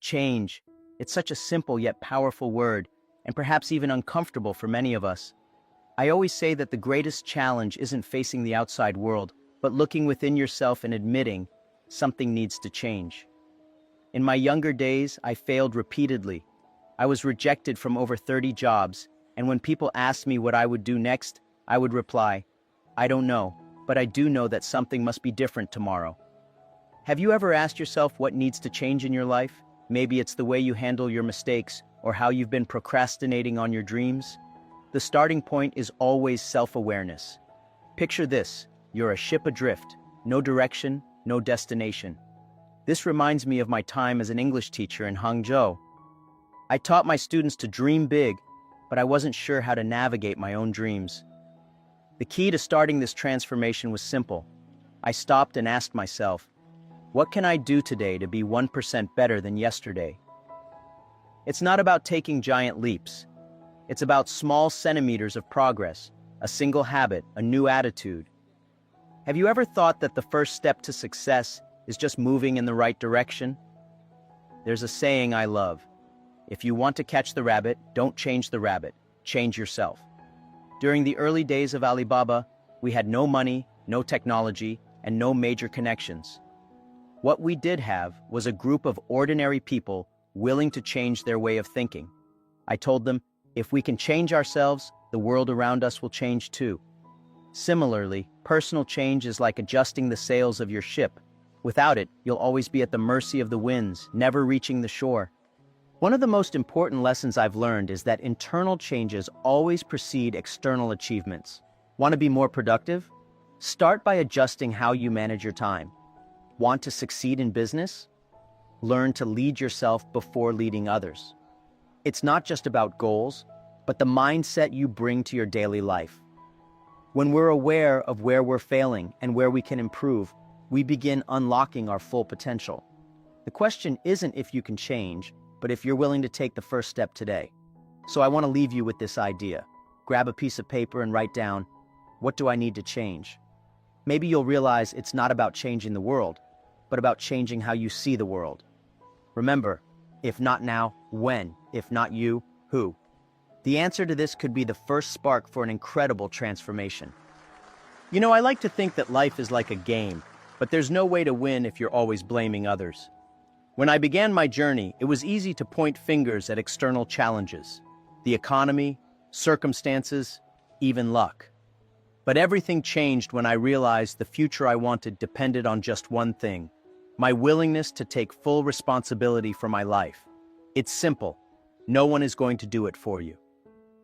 Change. It's such a simple yet powerful word, and perhaps even uncomfortable for many of us. I always say that the greatest challenge isn't facing the outside world, but looking within yourself and admitting something needs to change. In my younger days, I failed repeatedly. I was rejected from over 30 jobs, and when people asked me what I would do next, I would reply, I don't know, but I do know that something must be different tomorrow. Have you ever asked yourself what needs to change in your life? Maybe it's the way you handle your mistakes or how you've been procrastinating on your dreams. The starting point is always self-awareness. Picture this, you're a ship adrift, no direction, no destination. This reminds me of my time as an English teacher in Hangzhou. I taught my students to dream big, but I wasn't sure how to navigate my own dreams. The key to starting this transformation was simple. I stopped and asked myself, what can I do today to be 1% better than yesterday? It's not about taking giant leaps. It's about small centimeters of progress, a single habit, a new attitude. Have you ever thought that the first step to success is just moving in the right direction? There's a saying I love. If you want to catch the rabbit, don't change the rabbit, change yourself. During the early days of Alibaba, we had no money, no technology, and no major connections. What we did have was a group of ordinary people willing to change their way of thinking. I told them, if we can change ourselves, the world around us will change too. Similarly, personal change is like adjusting the sails of your ship. Without it, you'll always be at the mercy of the winds, never reaching the shore. One of the most important lessons I've learned is that internal changes always precede external achievements. Want to be more productive? Start by adjusting how you manage your time. Want to succeed in business? Learn to lead yourself before leading others. It's not just about goals, but the mindset you bring to your daily life. When we're aware of where we're failing and where we can improve, we begin unlocking our full potential. The question isn't if you can change, but if you're willing to take the first step today. So I want to leave you with this idea. Grab a piece of paper and write down, what do I need to change? Maybe you'll realize it's not about changing the world, but about changing how you see the world. Remember, if not now, when? If not you, who? The answer to this could be the first spark for an incredible transformation. You know, I like to think that life is like a game, but there's no way to win if you're always blaming others. When I began my journey, it was easy to point fingers at external challenges, the economy, circumstances, even luck. But everything changed when I realized the future I wanted depended on just one thing, my willingness to take full responsibility for my life. It's simple. No one is going to do it for you.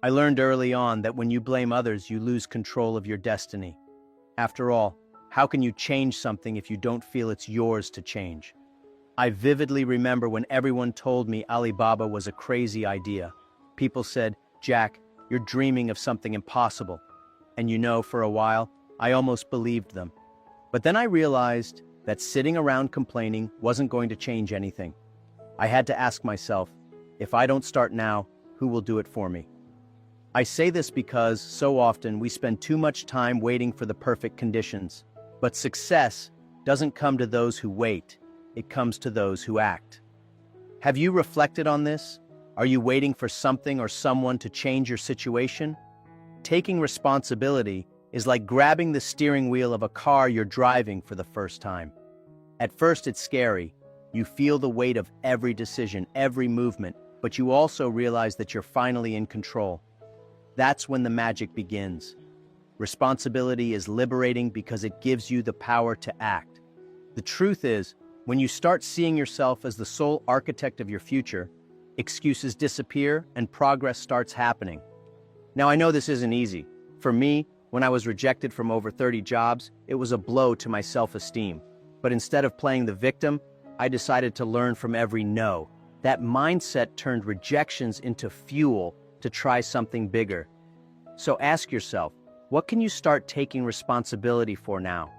I learned early on that when you blame others, you lose control of your destiny. After all, how can you change something if you don't feel it's yours to change? I vividly remember when everyone told me Alibaba was a crazy idea. People said, Jack, you're dreaming of something impossible. And you know, for a while, I almost believed them. But then I realized that sitting around complaining wasn't going to change anything. I had to ask myself, if I don't start now, who will do it for me? I say this because so often we spend too much time waiting for the perfect conditions. But success doesn't come to those who wait. It comes to those who act. Have you reflected on this? Are you waiting for something or someone to change your situation? Taking responsibility is like grabbing the steering wheel of a car you're driving for the first time. At first, it's scary. You feel the weight of every decision, every movement, but you also realize that you're finally in control. That's when the magic begins. Responsibility is liberating because it gives you the power to act. The truth is, when you start seeing yourself as the sole architect of your future, excuses disappear and progress starts happening. Now, I know this isn't easy. For me, when I was rejected from over 30 jobs, it was a blow to my self-esteem. But instead of playing the victim, I decided to learn from every no. That mindset turned rejections into fuel to try something bigger. So ask yourself, what can you start taking responsibility for now?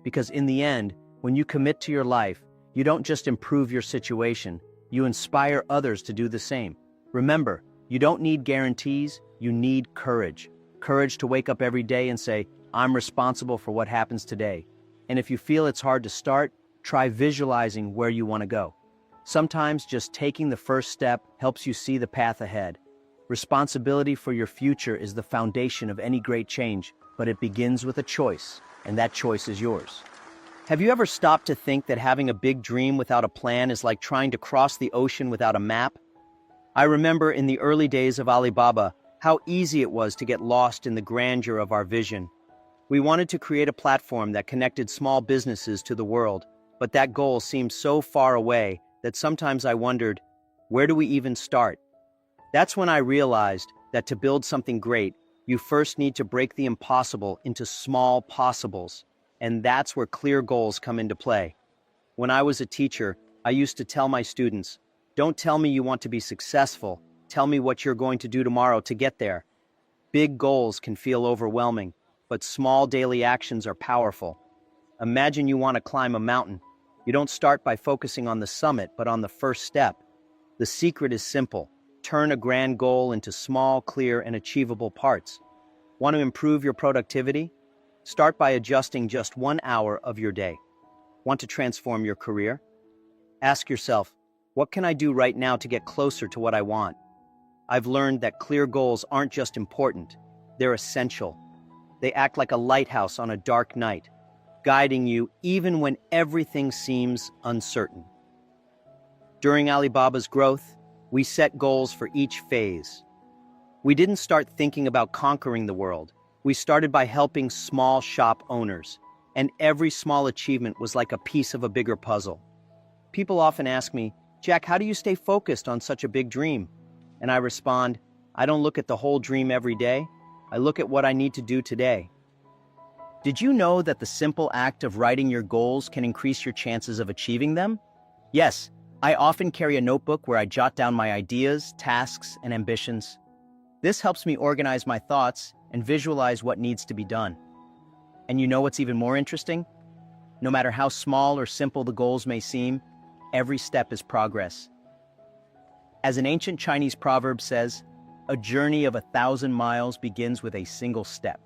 Because in the end, when you commit to your life, you don't just improve your situation, you inspire others to do the same. Remember, you don't need guarantees, you need courage. Courage to wake up every day and say, I'm responsible for what happens today. And if you feel it's hard to start, try visualizing where you want to go. Sometimes just taking the first step helps you see the path ahead. Responsibility for your future is the foundation of any great change, but it begins with a choice, and that choice is yours. Have you ever stopped to think that having a big dream without a plan is like trying to cross the ocean without a map? I remember in the early days of Alibaba how easy it was to get lost in the grandeur of our vision. We wanted to create a platform that connected small businesses to the world, but that goal seemed so far away that sometimes I wondered, where do we even start? That's when I realized that to build something great, you first need to break the impossible into small possibles, and that's where clear goals come into play. When I was a teacher, I used to tell my students, don't tell me you want to be successful, tell me what you're going to do tomorrow to get there. Big goals can feel overwhelming, but small daily actions are powerful. Imagine you want to climb a mountain. You don't start by focusing on the summit, but on the first step. The secret is simple. Turn a grand goal into small, clear, and achievable parts. Want to improve your productivity? Start by adjusting just 1 hour of your day. Want to transform your career? Ask yourself, what can I do right now to get closer to what I want? I've learned that clear goals aren't just important, they're essential. They act like a lighthouse on a dark night, guiding you even when everything seems uncertain. During Alibaba's growth, we set goals for each phase. We didn't start thinking about conquering the world. We started by helping small shop owners, and every small achievement was like a piece of a bigger puzzle. People often ask me, Jack, how do you stay focused on such a big dream? And I respond, I don't look at the whole dream every day. I look at what I need to do today. Did you know that the simple act of writing your goals can increase your chances of achieving them? Yes, I often carry a notebook where I jot down my ideas, tasks, and ambitions. This helps me organize my thoughts and visualize what needs to be done. And you know what's even more interesting? No matter how small or simple the goals may seem, every step is progress. As an ancient Chinese proverb says, a journey of 1,000 miles begins with a single step.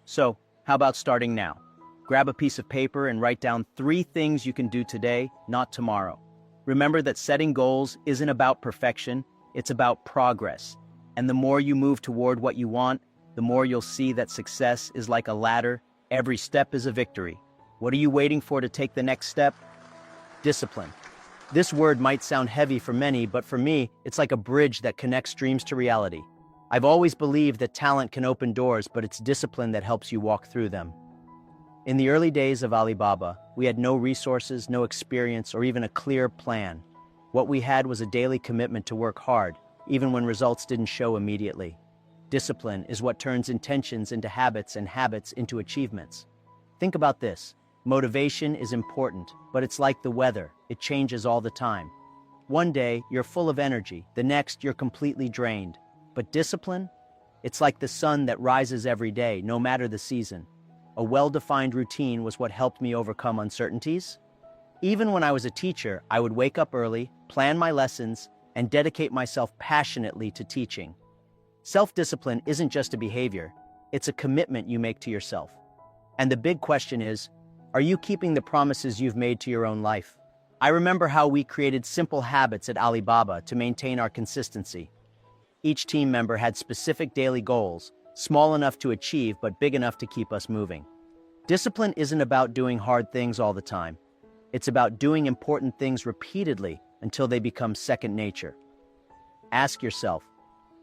So, how about starting now? Grab a piece of paper and write down 3 things you can do today, not tomorrow. Remember that setting goals isn't about perfection, it's about progress. And the more you move toward what you want, the more you'll see that success is like a ladder. Every step is a victory. What are you waiting for to take the next step? Discipline. This word might sound heavy for many, but for me, it's like a bridge that connects dreams to reality. I've always believed that talent can open doors, but it's discipline that helps you walk through them. In the early days of Alibaba, we had no resources, no experience, or even a clear plan. What we had was a daily commitment to work hard, even when results didn't show immediately. Discipline is what turns intentions into habits and habits into achievements. Think about this. Motivation is important, but it's like the weather. It changes all the time. One day, you're full of energy. The next, you're completely drained. But discipline? It's like the sun that rises every day, no matter the season. A well-defined routine was what helped me overcome uncertainties. Even when I was a teacher, I would wake up early, plan my lessons, and dedicate myself passionately to teaching. Self-discipline isn't just a behavior, it's a commitment you make to yourself. And the big question is, are you keeping the promises you've made to your own life? I remember how we created simple habits at Alibaba to maintain our consistency. Each team member had specific daily goals, small enough to achieve but big enough to keep us moving. Discipline isn't about doing hard things all the time. It's about doing important things repeatedly until they become second nature. Ask yourself,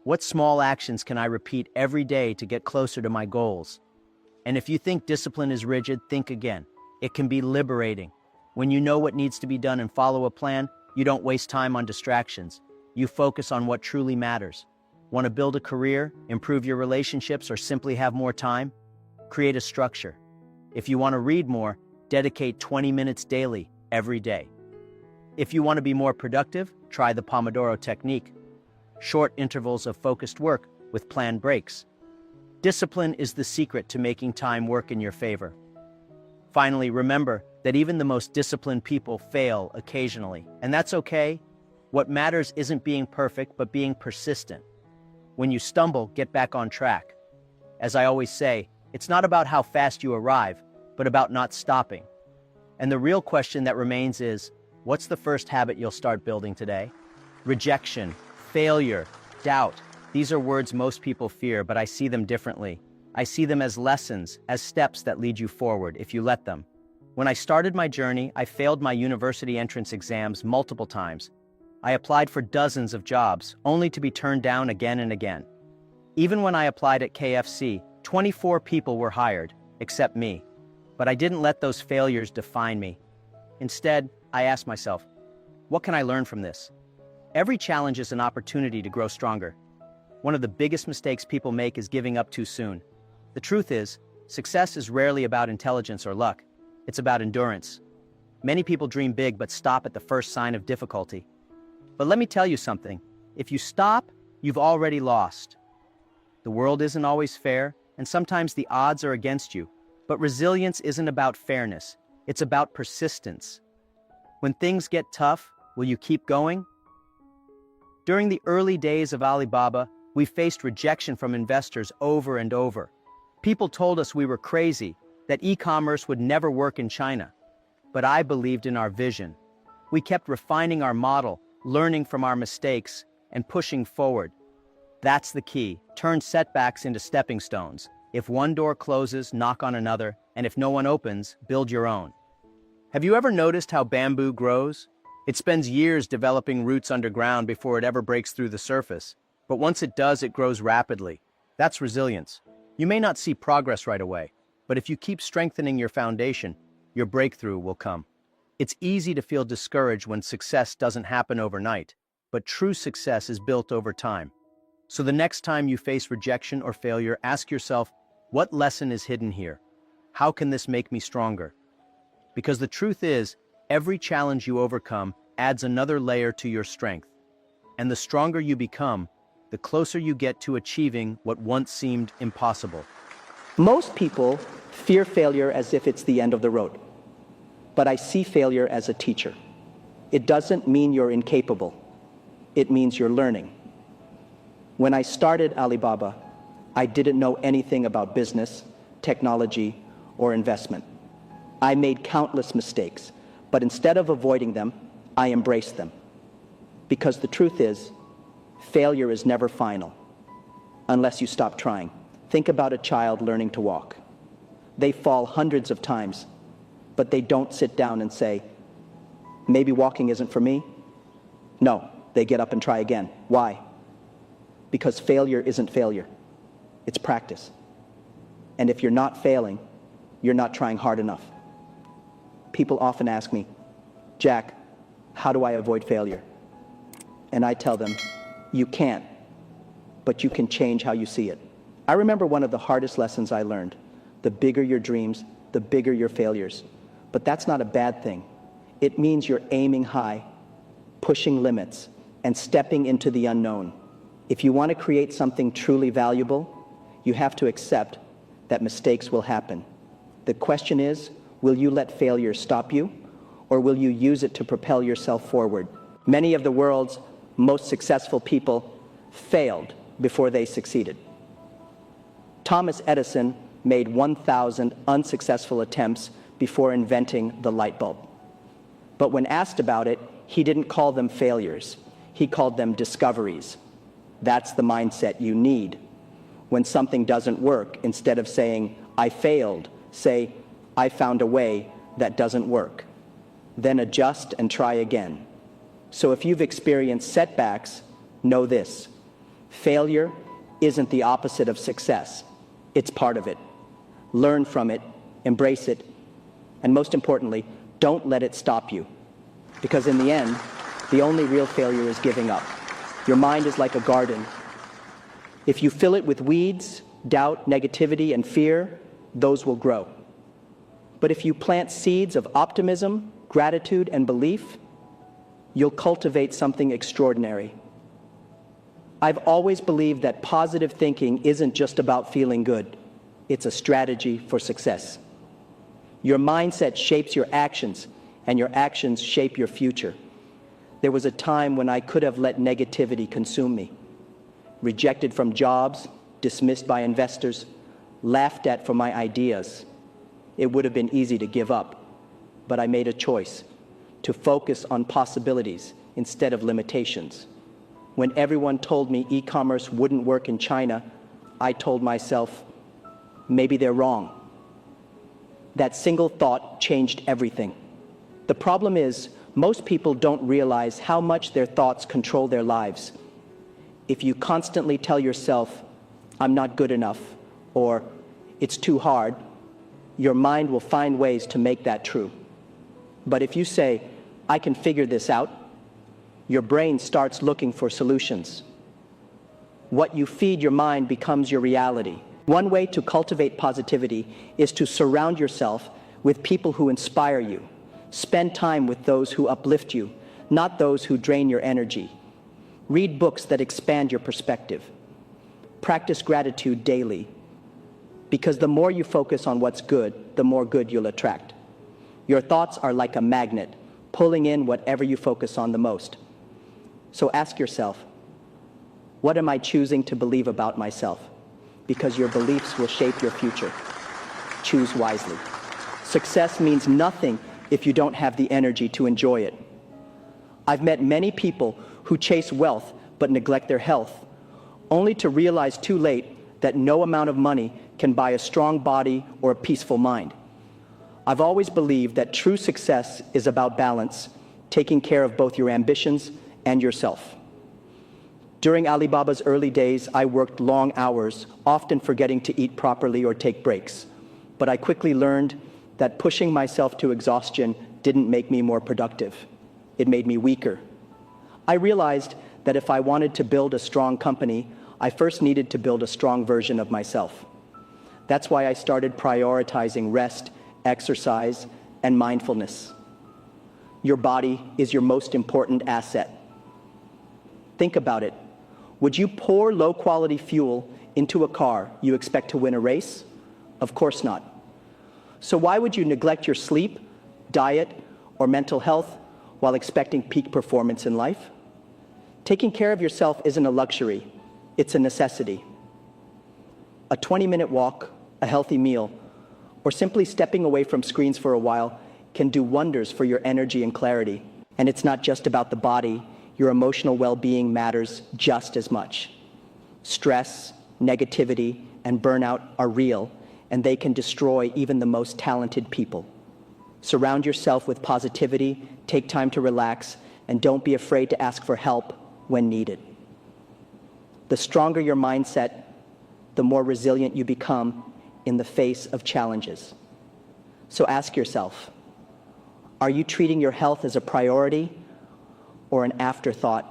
what small actions can I repeat every day to get closer to my goals? And if you think discipline is rigid, think again. It can be liberating. When you know what needs to be done and follow a plan, you don't waste time on distractions. You focus on what truly matters. Want to build a career, improve your relationships, or simply have more time? Create a structure. If you want to read more, dedicate 20 minutes daily, every day. If you want to be more productive, try the Pomodoro technique. Short intervals of focused work with planned breaks. Discipline is the secret to making time work in your favor. Finally, remember that even the most disciplined people fail occasionally, and that's okay. What matters isn't being perfect, but being persistent. When you stumble, get back on track. As I always say, it's not about how fast you arrive, but about not stopping. And the real question that remains is, What's the first habit you'll start building today? Rejection, failure, doubt. These are words most people fear, but I see them differently. I see them as lessons, as steps that lead you forward if you let them. When I started my journey, I failed my university entrance exams multiple times. I applied for dozens of jobs, only to be turned down again and again. Even when I applied at KFC, 24 people were hired, except me. But I didn't let those failures define me. Instead, I asked myself, what can I learn from this? Every challenge is an opportunity to grow stronger. One of the biggest mistakes people make is giving up too soon. The truth is, success is rarely about intelligence or luck. It's about endurance. Many people dream big but stop at the first sign of difficulty. But let me tell you something. If you stop, you've already lost. The world isn't always fair, and sometimes the odds are against you. But resilience isn't about fairness. It's about persistence. When things get tough, will you keep going? During the early days of Alibaba, we faced rejection from investors over and over. People told us we were crazy, that e-commerce would never work in China. But I believed in our vision. We kept refining our model, learning from our mistakes, and pushing forward. That's the key. Turn setbacks into stepping stones. If one door closes, knock on another, and if no one opens, build your own. Have you ever noticed how bamboo grows? It spends years developing roots underground before it ever breaks through the surface. But once it does, it grows rapidly. That's resilience. You may not see progress right away, but if you keep strengthening your foundation, your breakthrough will come. It's easy to feel discouraged when success doesn't happen overnight, but true success is built over time. So the next time you face rejection or failure, ask yourself, what lesson is hidden here? How can this make me stronger? Because the truth is, every challenge you overcome adds another layer to your strength. And the stronger you become, the closer you get to achieving what once seemed impossible. Most people fear failure as if it's the end of the road. But I see failure as a teacher. It doesn't mean you're incapable. It means you're learning. When I started Alibaba, I didn't know anything about business, technology, or investment. I made countless mistakes, but instead of avoiding them, I embraced them. Because the truth is, failure is never final, unless you stop trying. Think about a child learning to walk. They fall hundreds of times, but they don't sit down and say, maybe walking isn't for me. No, they get up and try again. Why? Because failure isn't failure. It's practice. And if you're not failing, you're not trying hard enough. People often ask me, Jack, how do I avoid failure? And I tell them, you can't, but you can change how you see it. I remember one of the hardest lessons I learned. The bigger your dreams, the bigger your failures. But that's not a bad thing. It means you're aiming high, pushing limits, and stepping into the unknown. If you want to create something truly valuable, you have to accept that mistakes will happen. The question is, will you let failure stop you, or will you use it to propel yourself forward? Many of the world's most successful people failed before they succeeded. Thomas Edison made 1,000 unsuccessful attempts before inventing the light bulb. But when asked about it, he didn't call them failures. He called them discoveries. That's the mindset you need. When something doesn't work, instead of saying, I failed, say, I found a way that doesn't work. Then adjust and try again. So if you've experienced setbacks, know this. Failure isn't the opposite of success. It's part of it. Learn from it, embrace it, and most importantly, don't let it stop you. Because in the end, the only real failure is giving up. Your mind is like a garden. If you fill it with weeds, doubt, negativity, and fear, those will grow. But if you plant seeds of optimism, gratitude, and belief, you'll cultivate something extraordinary. I've always believed that positive thinking isn't just about feeling good. It's a strategy for success. Your mindset shapes your actions, and your actions shape your future. There was a time when I could have let negativity consume me. Rejected from jobs, dismissed by investors, laughed at for my ideas. It would have been easy to give up, but I made a choice to focus on possibilities instead of limitations. When everyone told me e-commerce wouldn't work in China, I told myself, maybe they're wrong. That single thought changed everything. The problem is, most people don't realize how much their thoughts control their lives. If you constantly tell yourself, I'm not good enough, or it's too hard, your mind will find ways to make that true. But if you say, I can figure this out, your brain starts looking for solutions. What you feed your mind becomes your reality. One way to cultivate positivity is to surround yourself with people who inspire you. Spend time with those who uplift you, not those who drain your energy. Read books that expand your perspective. Practice gratitude daily, because the more you focus on what's good, the more good you'll attract. Your thoughts are like a magnet, pulling in whatever you focus on the most. So ask yourself, what am I choosing to believe about myself? Because your beliefs will shape your future. Choose wisely. Success means nothing if you don't have the energy to enjoy it. I've met many people who chase wealth but neglect their health, only to realize too late that no amount of money can buy a strong body or a peaceful mind. I've always believed that true success is about balance, taking care of both your ambitions and yourself. During Alibaba's early days, I worked long hours, often forgetting to eat properly or take breaks. But I quickly learned that pushing myself to exhaustion didn't make me more productive. It made me weaker. I realized that if I wanted to build a strong company, I first needed to build a strong version of myself. That's why I started prioritizing rest, exercise, and mindfulness. Your body is your most important asset. Think about it. Would you pour low-quality fuel into a car you expect to win a race? Of course not. So why would you neglect your sleep, diet, or mental health while expecting peak performance in life? Taking care of yourself isn't a luxury, it's a necessity. A 20-minute walk, a healthy meal, or simply stepping away from screens for a while can do wonders for your energy and clarity. And it's not just about the body. Your emotional well-being matters just as much. Stress, negativity, and burnout are real, and they can destroy even the most talented people. Surround yourself with positivity, take time to relax, and don't be afraid to ask for help when needed. The stronger your mindset, the more resilient you become in the face of challenges. So ask yourself, are you treating your health as a priority or an afterthought?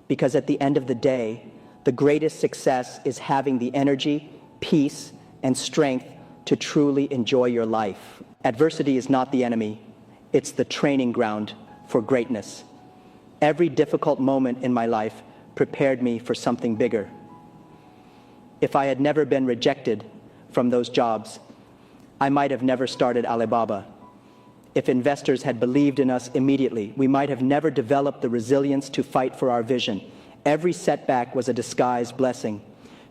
Because at the end of the day, the greatest success is having the energy, peace, and strength to truly enjoy your life. Adversity is not the enemy, it's the training ground for greatness. Every difficult moment in my life prepared me for something bigger. If I had never been rejected from those jobs, I might have never started Alibaba. If investors had believed in us immediately, we might have never developed the resilience to fight for our vision. Every setback was a disguised blessing.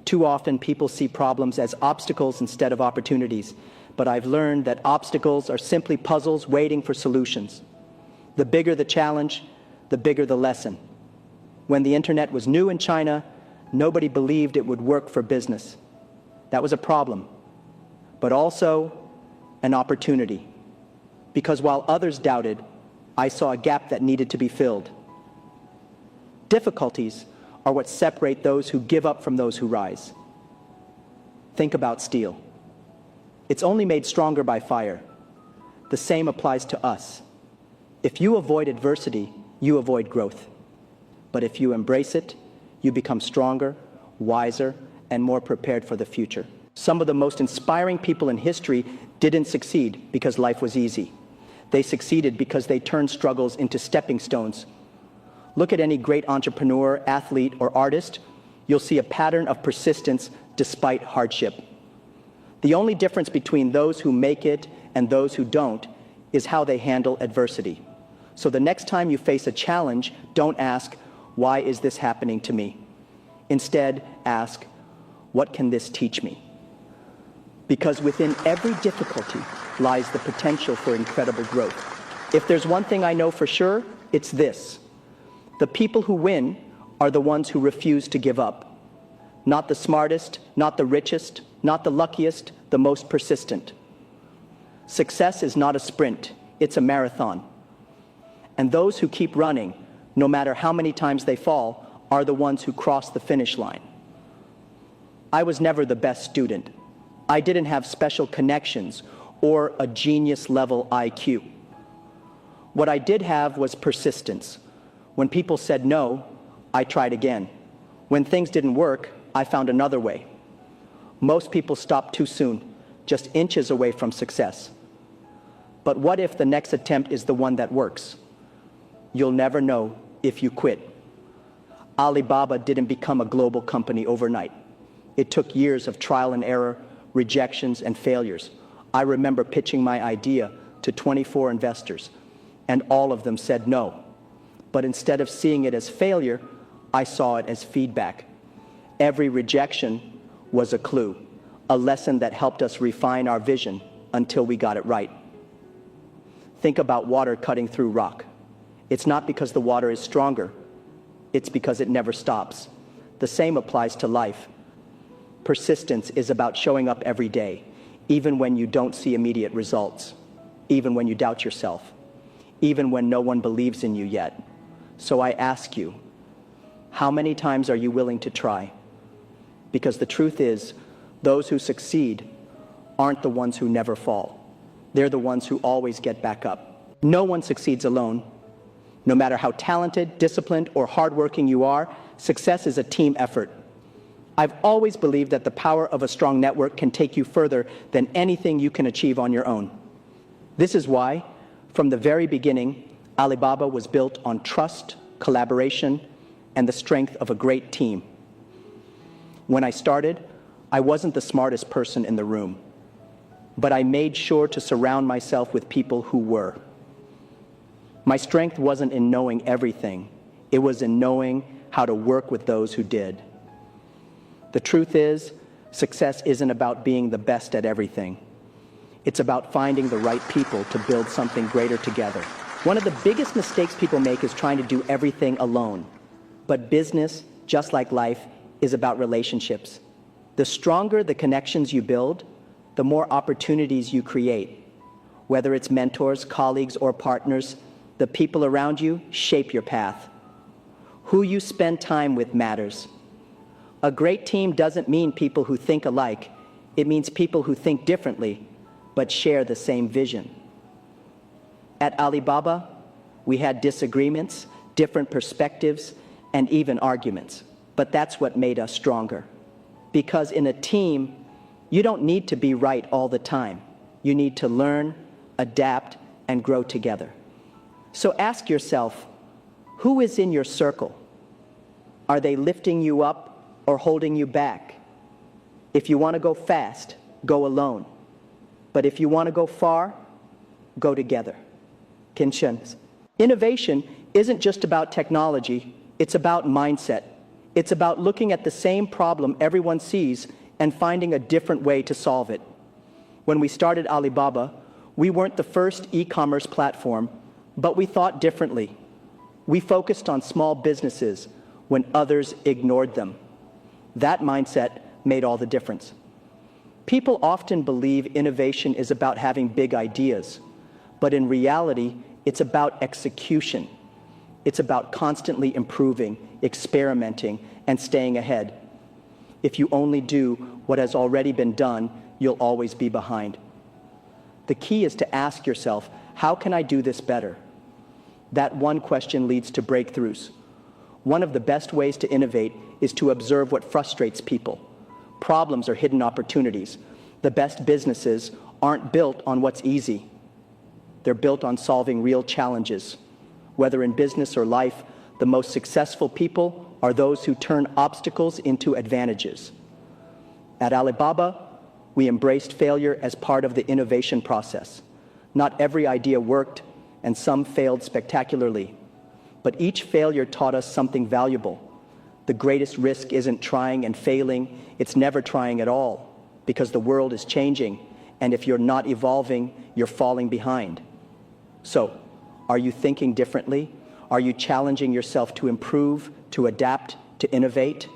Too often, people see problems as obstacles instead of opportunities. But I've learned that obstacles are simply puzzles waiting for solutions. The bigger the challenge, the bigger the lesson. When the internet was new in China, nobody believed it would work for business. That was a problem, but also an opportunity. Because while others doubted, I saw a gap that needed to be filled. Difficulties are what separate those who give up from those who rise. Think about steel. It's only made stronger by fire. The same applies to us. If you avoid adversity, you avoid growth. But if you embrace it, you become stronger, wiser, and more prepared for the future. Some of the most inspiring people in history didn't succeed because life was easy. They succeeded because they turned struggles into stepping stones. Look at any great entrepreneur, athlete, or artist. You'll see a pattern of persistence despite hardship. The only difference between those who make it and those who don't is how they handle adversity. So the next time you face a challenge, don't ask, why is this happening to me? Instead, ask, what can this teach me? Because within every difficulty lies the potential for incredible growth. If there's one thing I know for sure, it's this. The people who win are the ones who refuse to give up. Not the smartest, not the richest, not the luckiest, the most persistent. Success is not a sprint, it's a marathon. And those who keep running, no matter how many times they fall, are the ones who cross the finish line. I was never the best student. I didn't have special connections or a genius-level IQ. What I did have was persistence. When people said no, I tried again. When things didn't work, I found another way. Most people stop too soon, just inches away from success. But what if the next attempt is the one that works? You'll never know if you quit. Alibaba didn't become a global company overnight. It took years of trial and error, rejections, and failures. I remember pitching my idea to 24 investors, and all of them said no. But instead of seeing it as failure, I saw it as feedback. Every rejection was a clue, a lesson that helped us refine our vision until we got it right. Think about water cutting through rock. It's not because the water is stronger, it's because it never stops. The same applies to life. Persistence is about showing up every day, even when you don't see immediate results, even when you doubt yourself, even when no one believes in you yet. So I ask you, how many times are you willing to try? Because the truth is, those who succeed aren't the ones who never fall. They're the ones who always get back up. No one succeeds alone. No matter how talented, disciplined, or hardworking you are, success is a team effort. I've always believed that the power of a strong network can take you further than anything you can achieve on your own. This is why, from the very beginning, Alibaba was built on trust, collaboration, and the strength of a great team. When I started, I wasn't the smartest person in the room, but I made sure to surround myself with people who were. My strength wasn't in knowing everything. It was in knowing how to work with those who did. The truth is, success isn't about being the best at everything. It's about finding the right people to build something greater together. One of the biggest mistakes people make is trying to do everything alone. But business, just like life, is about relationships. The stronger the connections you build, the more opportunities you create. Whether it's mentors, colleagues, or partners, the people around you shape your path. Who you spend time with matters. A great team doesn't mean people who think alike. It means people who think differently, but share the same vision. At Alibaba, we had disagreements, different perspectives, and even arguments. But that's what made us stronger. Because in a team, you don't need to be right all the time. You need to learn, adapt, and grow together. So ask yourself, who is in your circle? Are they lifting you up or holding you back? If you want to go fast, go alone. But if you want to go far, go together. Kinshins. Innovation isn't just about technology, it's about mindset. It's about looking at the same problem everyone sees and finding a different way to solve it. When we started Alibaba, we weren't the first e-commerce platform, but we thought differently. We focused on small businesses when others ignored them. That mindset made all the difference. People often believe innovation is about having big ideas, but in reality, it's about execution. It's about constantly improving, experimenting, and staying ahead. If you only do what has already been done, you'll always be behind. The key is to ask yourself, how can I do this better? That one question leads to breakthroughs. One of the best ways to innovate is to observe what frustrates people. Problems are hidden opportunities. The best businesses aren't built on what's easy. They're built on solving real challenges. Whether in business or life, the most successful people are those who turn obstacles into advantages. At Alibaba, we embraced failure as part of the innovation process. Not every idea worked, and some failed spectacularly. But each failure taught us something valuable. The greatest risk isn't trying and failing, it's never trying at all, because the world is changing, and if you're not evolving, you're falling behind. So, Are you thinking differently? Are you challenging yourself to improve, to adapt, to innovate?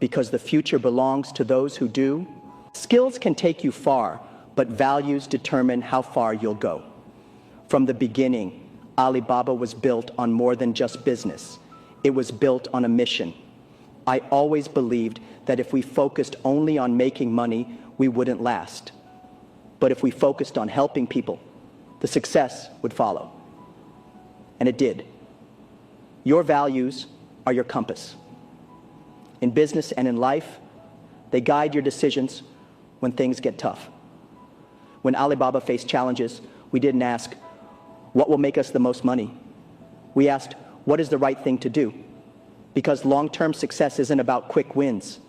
Because the future belongs to those who do. Skills can take you far, but values determine how far you'll go. From the beginning, Alibaba was built on more than just business. It was built on a mission. I always believed that if we focused only on making money, we wouldn't last. But if we focused on helping people, the success would follow. And it did. Your values are your compass. In business and in life, they guide your decisions when things get tough. When Alibaba faced challenges, we didn't ask, what will make us the most money? We asked, what is the right thing to do? Because long-term success isn't about quick wins.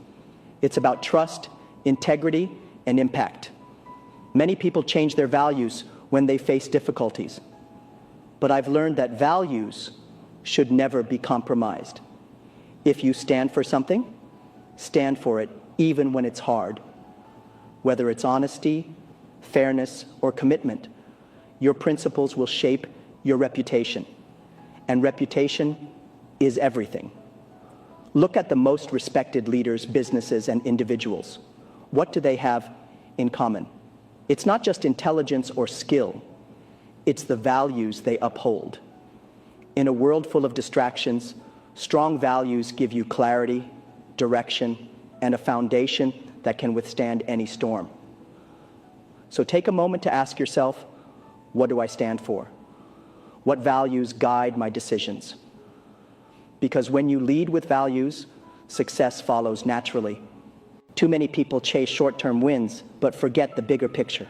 It's about trust, integrity, and impact. Many people change their values when they face difficulties. But I've learned that values should never be compromised. If you stand for something, stand for it even when it's hard. Whether it's honesty, fairness, or commitment, your principles will shape your reputation. And reputation is everything. Look at the most respected leaders, businesses, and individuals. What do they have in common? It's not just intelligence or skill. It's the values they uphold. In a world full of distractions, strong values give you clarity, direction, and a foundation that can withstand any storm. So take a moment to ask yourself, what do I stand for? What values guide my decisions? Because when you lead with values, success follows naturally. Too many people chase short-term wins, but forget the bigger picture.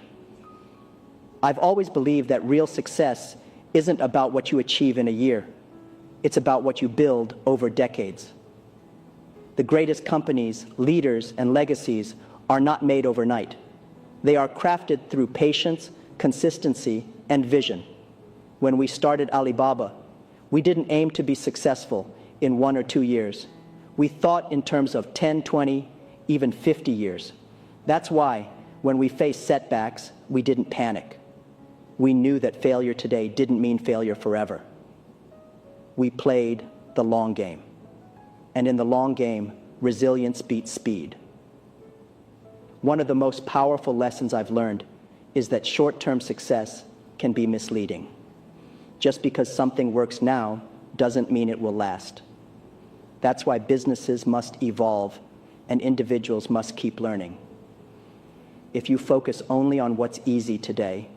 I've always believed that real success isn't about what you achieve in a year. It's about what you build over decades. The greatest companies, leaders, and legacies are not made overnight. They are crafted through patience, consistency, and vision. When we started Alibaba, we didn't aim to be successful in 1 or 2 years. We thought in terms of 10, 20, even 50 years. That's why, when we faced setbacks, we didn't panic. We knew that failure today didn't mean failure forever. We played the long game. And in the long game, resilience beats speed. One of the most powerful lessons I've learned is that short-term success can be misleading. Just because something works now doesn't mean it will last. That's why businesses must evolve and individuals must keep learning. If you focus only on what's easy today,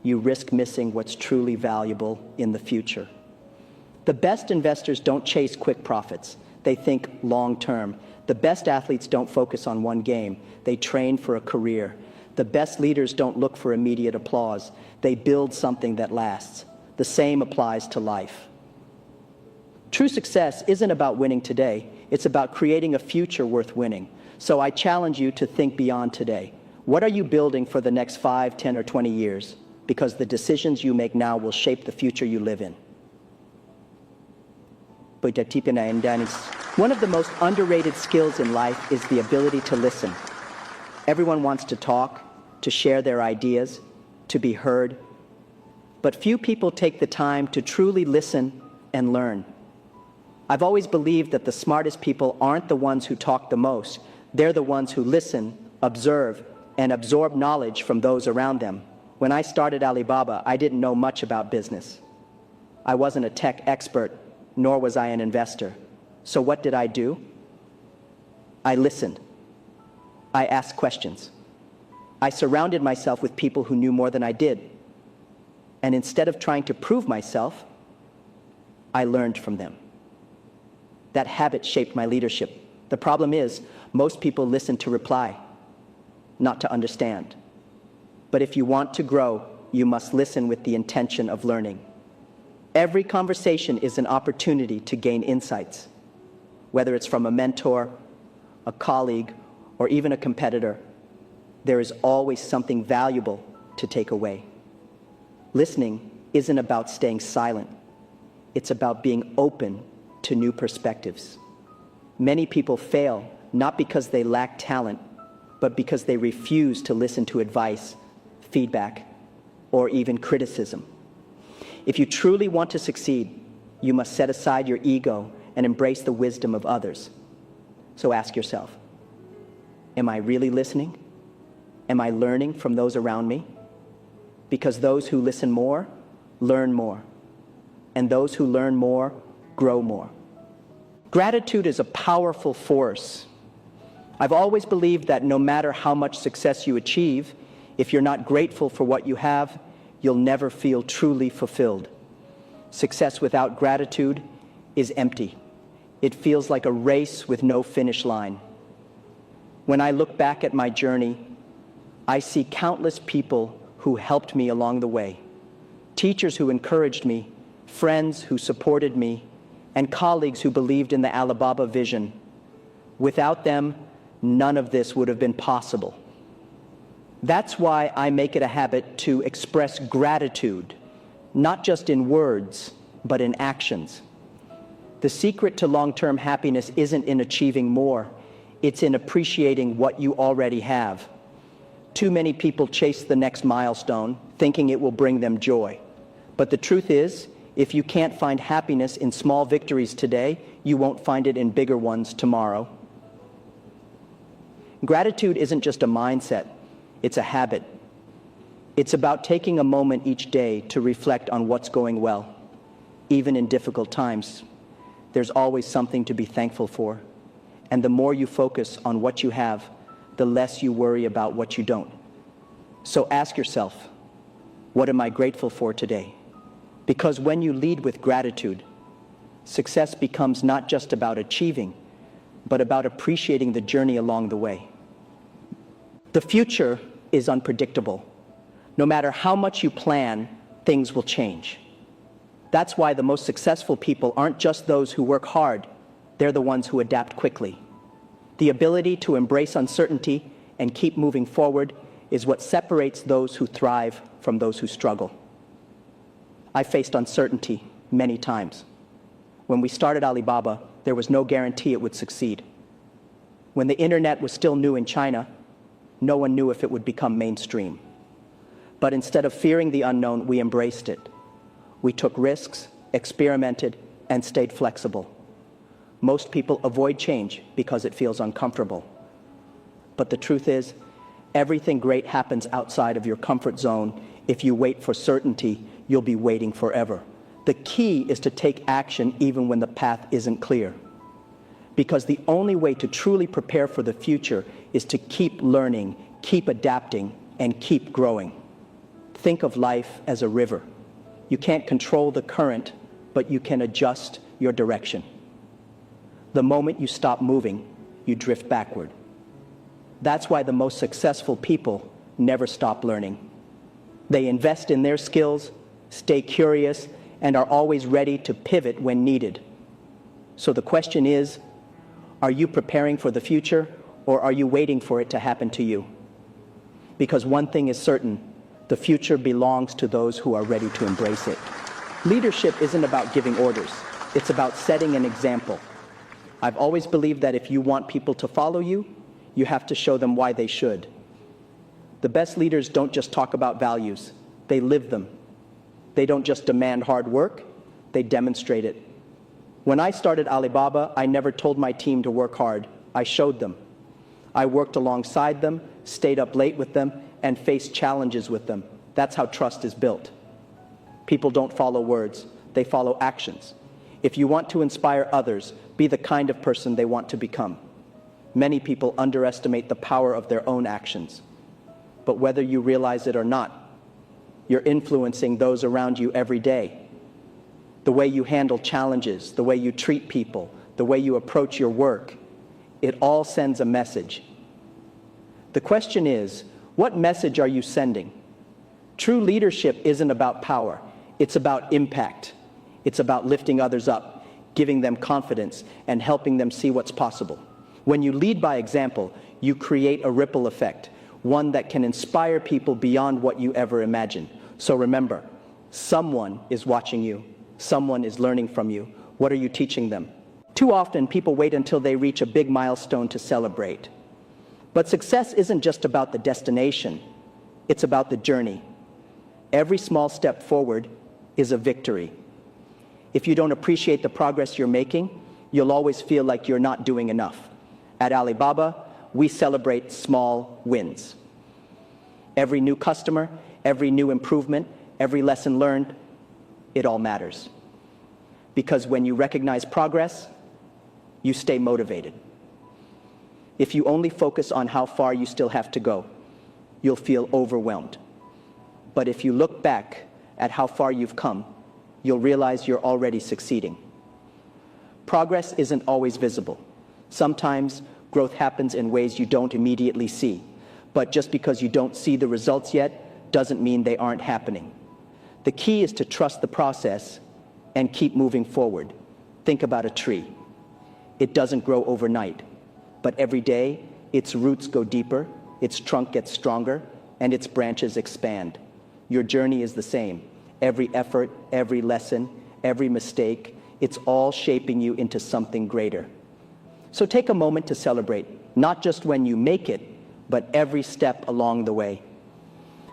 you risk missing what's truly valuable in the future. The best investors don't chase quick profits. They think long-term. The best athletes don't focus on one game. They train for a career. The best leaders don't look for immediate applause. They build something that lasts. The same applies to life. True success isn't about winning today. It's about creating a future worth winning. So I challenge you to think beyond today. What are you building for the next 5, 10, or 20 years? Because the decisions you make now will shape the future you live in. One of the most underrated skills in life is the ability to listen. Everyone wants to talk, to share their ideas, to be heard. But few people take the time to truly listen and learn. I've always believed that the smartest people aren't the ones who talk the most. They're the ones who listen, observe, and absorb knowledge from those around them. When I started Alibaba, I didn't know much about business. I wasn't a tech expert, nor was I an investor. So what did I do? I listened. I asked questions. I surrounded myself with people who knew more than I did. And instead of trying to prove myself, I learned from them. That habit shaped my leadership. The problem is, most people listen to reply, not to understand. But if you want to grow, you must listen with the intention of learning. Every conversation is an opportunity to gain insights. Whether it's from a mentor, a colleague, or even a competitor, there is always something valuable to take away. Listening isn't about staying silent. It's about being open to new perspectives. Many people fail not because they lack talent, but because they refuse to listen to advice, feedback, or even criticism. If you truly want to succeed, you must set aside your ego and embrace the wisdom of others. So ask yourself, am I really listening? Am I learning from those around me? Because those who listen more, learn more. And those who learn more, grow more. Gratitude is a powerful force. I've always believed that no matter how much success you achieve, if you're not grateful for what you have, you'll never feel truly fulfilled. Success without gratitude is empty. It feels like a race with no finish line. When I look back at my journey, I see countless people who helped me along the way. Teachers who encouraged me, friends who supported me, and colleagues who believed in the Alibaba vision. Without them, none of this would have been possible. That's why I make it a habit to express gratitude, not just in words, but in actions. The secret to long-term happiness isn't in achieving more, it's in appreciating what you already have. Too many people chase the next milestone, thinking it will bring them joy. But the truth is, if you can't find happiness in small victories today, you won't find it in bigger ones tomorrow. Gratitude isn't just a mindset, it's a habit. It's about taking a moment each day to reflect on what's going well. Even in difficult times, there's always something to be thankful for. And the more you focus on what you have, the less you worry about what you don't. So ask yourself, what am I grateful for today? Because when you lead with gratitude, success becomes not just about achieving, but about appreciating the journey along the way. The future is unpredictable. No matter how much you plan, things will change. That's why the most successful people aren't just those who work hard, they're the ones who adapt quickly. The ability to embrace uncertainty and keep moving forward is what separates those who thrive from those who struggle. I faced uncertainty many times. When we started Alibaba, there was no guarantee it would succeed. When the internet was still new in China, no one knew if it would become mainstream. But instead of fearing the unknown, we embraced it. We took risks, experimented, and stayed flexible. Most people avoid change because it feels uncomfortable. But the truth is, everything great happens outside of your comfort zone. If you wait for certainty, you'll be waiting forever. The key is to take action even when the path isn't clear. Because the only way to truly prepare for the future is to keep learning, keep adapting, and keep growing. Think of life as a river. You can't control the current, but you can adjust your direction. The moment you stop moving, you drift backward. That's why the most successful people never stop learning. They invest in their skills, stay curious, and are always ready to pivot when needed. So the question is, are you preparing for the future, or are you waiting for it to happen to you? Because one thing is certain, the future belongs to those who are ready to embrace it. Leadership isn't about giving orders. It's about setting an example. I've always believed that if you want people to follow you, you have to show them why they should. The best leaders don't just talk about values, they live them. They don't just demand hard work, they demonstrate it. When I started Alibaba, I never told my team to work hard. I showed them. I worked alongside them, stayed up late with them, and faced challenges with them. That's how trust is built. People don't follow words, they follow actions. If you want to inspire others, be the kind of person they want to become. Many people underestimate the power of their own actions. But whether you realize it or not, you're influencing those around you every day. The way you handle challenges, the way you treat people, the way you approach your work, it all sends a message. The question is, what message are you sending? True leadership isn't about power, it's about impact. It's about lifting others up, giving them confidence, and helping them see what's possible. When you lead by example, you create a ripple effect, one that can inspire people beyond what you ever imagined. So remember, someone is watching you, someone is learning from you. What are you teaching them? Too often, people wait until they reach a big milestone to celebrate. But success isn't just about the destination, it's about the journey. Every small step forward is a victory. If you don't appreciate the progress you're making, you'll always feel like you're not doing enough. At Alibaba, we celebrate small wins. Every new customer, every new improvement, every lesson learned, it all matters. Because when you recognize progress, you stay motivated. If you only focus on how far you still have to go, you'll feel overwhelmed. But if you look back at how far you've come, you'll realize you're already succeeding. Progress isn't always visible. Sometimes growth happens in ways you don't immediately see. But just because you don't see the results yet doesn't mean they aren't happening. The key is to trust the process and keep moving forward. Think about a tree. It doesn't grow overnight, but every day its roots go deeper, its trunk gets stronger, and its branches expand. Your journey is the same. Every effort, every lesson, every mistake, it's all shaping you into something greater. So take a moment to celebrate, not just when you make it, but every step along the way.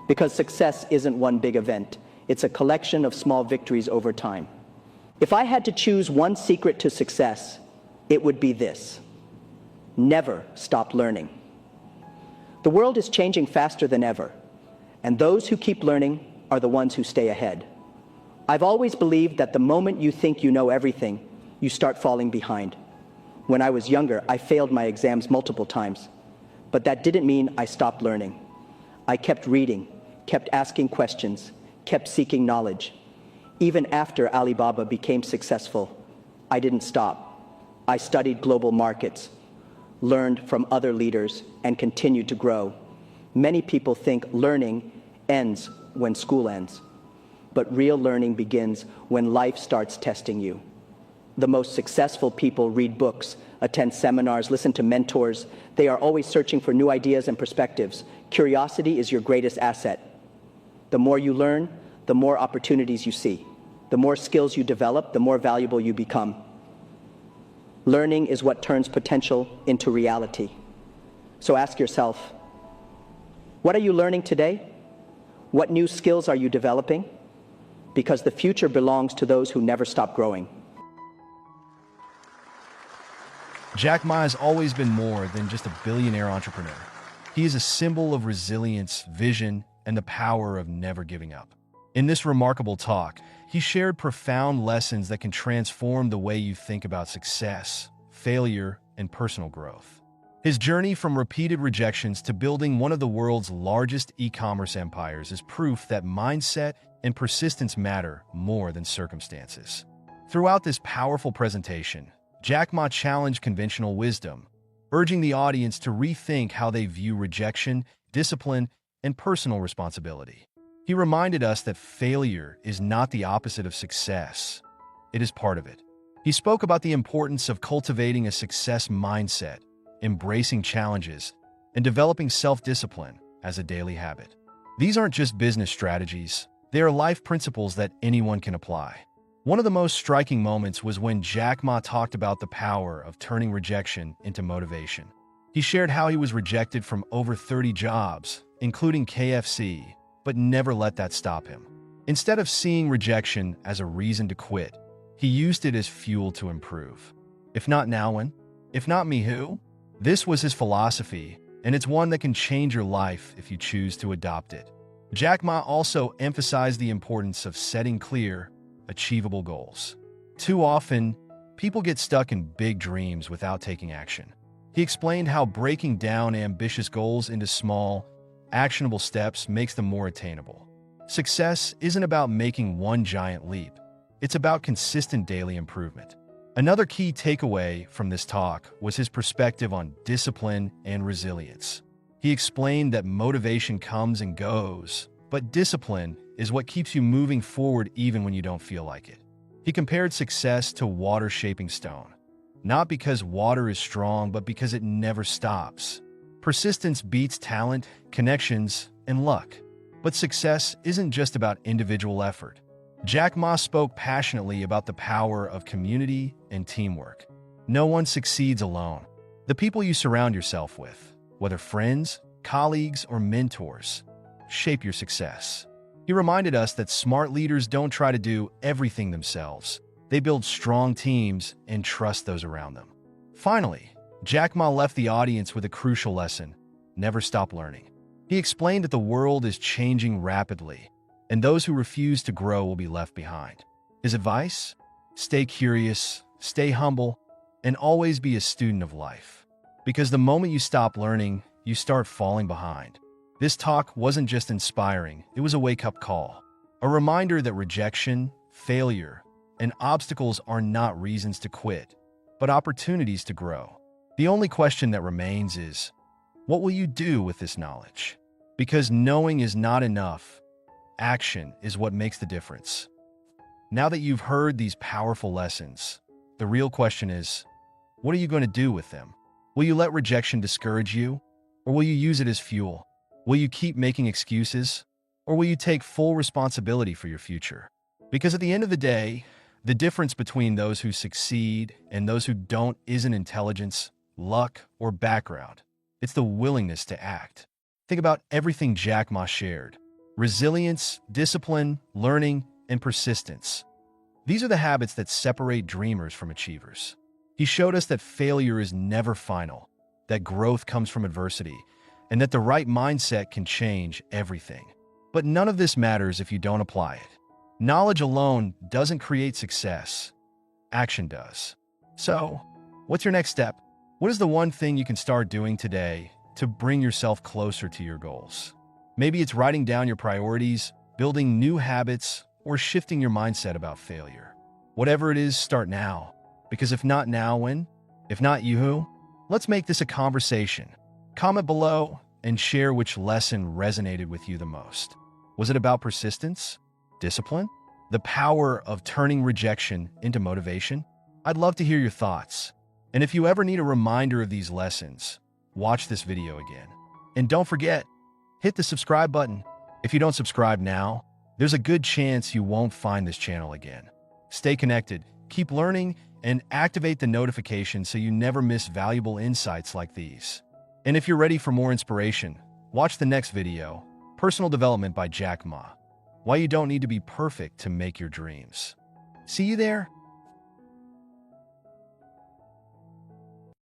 Because success isn't one big event. It's a collection of small victories over time. If I had to choose one secret to success, it would be this: never stop learning. The world is changing faster than ever, and those who keep learning are the ones who stay ahead. I've always believed that the moment you think you know everything, you start falling behind. When I was younger, I failed my exams multiple times, but that didn't mean I stopped learning. I kept reading, kept asking questions, kept seeking knowledge. Even after Alibaba became successful, I didn't stop. I studied global markets, learned from other leaders, and continued to grow. Many people think learning ends when school ends, but real learning begins when life starts testing you. The most successful people read books, attend seminars, listen to mentors. They are always searching for new ideas and perspectives. Curiosity is your greatest asset. The more you learn, the more opportunities you see. The more skills you develop, the more valuable you become. Learning is what turns potential into reality. So ask yourself, what are you learning today? What new skills are you developing? Because the future belongs to those who never stop growing. Jack Ma has always been more than just a billionaire entrepreneur. He is a symbol of resilience, vision, and the power of never giving up. In this remarkable talk, he shared profound lessons that can transform the way you think about success, failure, and personal growth. His journey from repeated rejections to building one of the world's largest e-commerce empires is proof that mindset and persistence matter more than circumstances. Throughout this powerful presentation, Jack Ma challenged conventional wisdom, urging the audience to rethink how they view rejection, discipline, and personal responsibility. He reminded us that failure is not the opposite of success. It is part of it. He spoke about the importance of cultivating a success mindset, embracing challenges, and developing self-discipline as a daily habit. These aren't just business strategies. They are life principles that anyone can apply. One of the most striking moments was when Jack Ma talked about the power of turning rejection into motivation. He shared how he was rejected from over 30 jobs, including KFC, but never let that stop him. Instead of seeing rejection as a reason to quit, he used it as fuel to improve. If not now, when? If not me, who? This was his philosophy, and it's one that can change your life if you choose to adopt it. Jack Ma also emphasized the importance of setting clear, achievable goals. Too often, people get stuck in big dreams without taking action. He explained how breaking down ambitious goals into small, actionable steps makes them more attainable. Success isn't about making one giant leap. It's about consistent daily improvement. Another key takeaway from this talk was his perspective on discipline and resilience. He explained that motivation comes and goes, but discipline is what keeps you moving forward even when you don't feel like it. He compared success to water shaping stone, not because water is strong, but because it never stops. Persistence beats talent, connections, and luck. But success isn't just about individual effort. Jack Ma spoke passionately about the power of community and teamwork. No one succeeds alone. The people you surround yourself with, whether friends, colleagues, or mentors, shape your success. He reminded us that smart leaders don't try to do everything themselves. They build strong teams and trust those around them. Finally, Jack Ma left the audience with a crucial lesson: never stop learning. He explained that the world is changing rapidly, and those who refuse to grow will be left behind. His advice? Stay curious, stay humble, and always be a student of life. Because the moment you stop learning, you start falling behind. This talk wasn't just inspiring, it was a wake-up call. A reminder that rejection, failure, and obstacles are not reasons to quit, but opportunities to grow. The only question that remains is, what will you do with this knowledge? Because knowing is not enough. Action is what makes the difference. Now that you've heard these powerful lessons, the real question is, what are you going to do with them? Will you let rejection discourage you? Or will you use it as fuel? Will you keep making excuses? Or will you take full responsibility for your future? Because at the end of the day, the difference between those who succeed and those who don't isn't intelligence, luck, or background. It's the willingness to act. Think about everything Jack Ma shared: resilience, discipline, learning, and persistence. These are the habits that separate dreamers from achievers. He showed us that failure is never final, that growth comes from adversity, and that the right mindset can change everything. But none of this matters if you don't apply it. Knowledge alone doesn't create success. Action does. So, what's your next step? What is the one thing you can start doing today to bring yourself closer to your goals? Maybe it's writing down your priorities, building new habits, or shifting your mindset about failure. Whatever it is, start now. Because if not now, when? If not you, who? Let's make this a conversation. Comment below and share which lesson resonated with you the most. Was it about persistence? Discipline? The power of turning rejection into motivation? I'd love to hear your thoughts. And if you ever need a reminder of these lessons, watch this video again. And don't forget, hit the subscribe button. If you don't subscribe now, there's a good chance you won't find this channel again. Stay connected, keep learning, and activate the notification so you never miss valuable insights like these. And if you're ready for more inspiration, watch the next video, Personal Development by Jack Ma. Why you don't need to be perfect to make your dreams. See you there.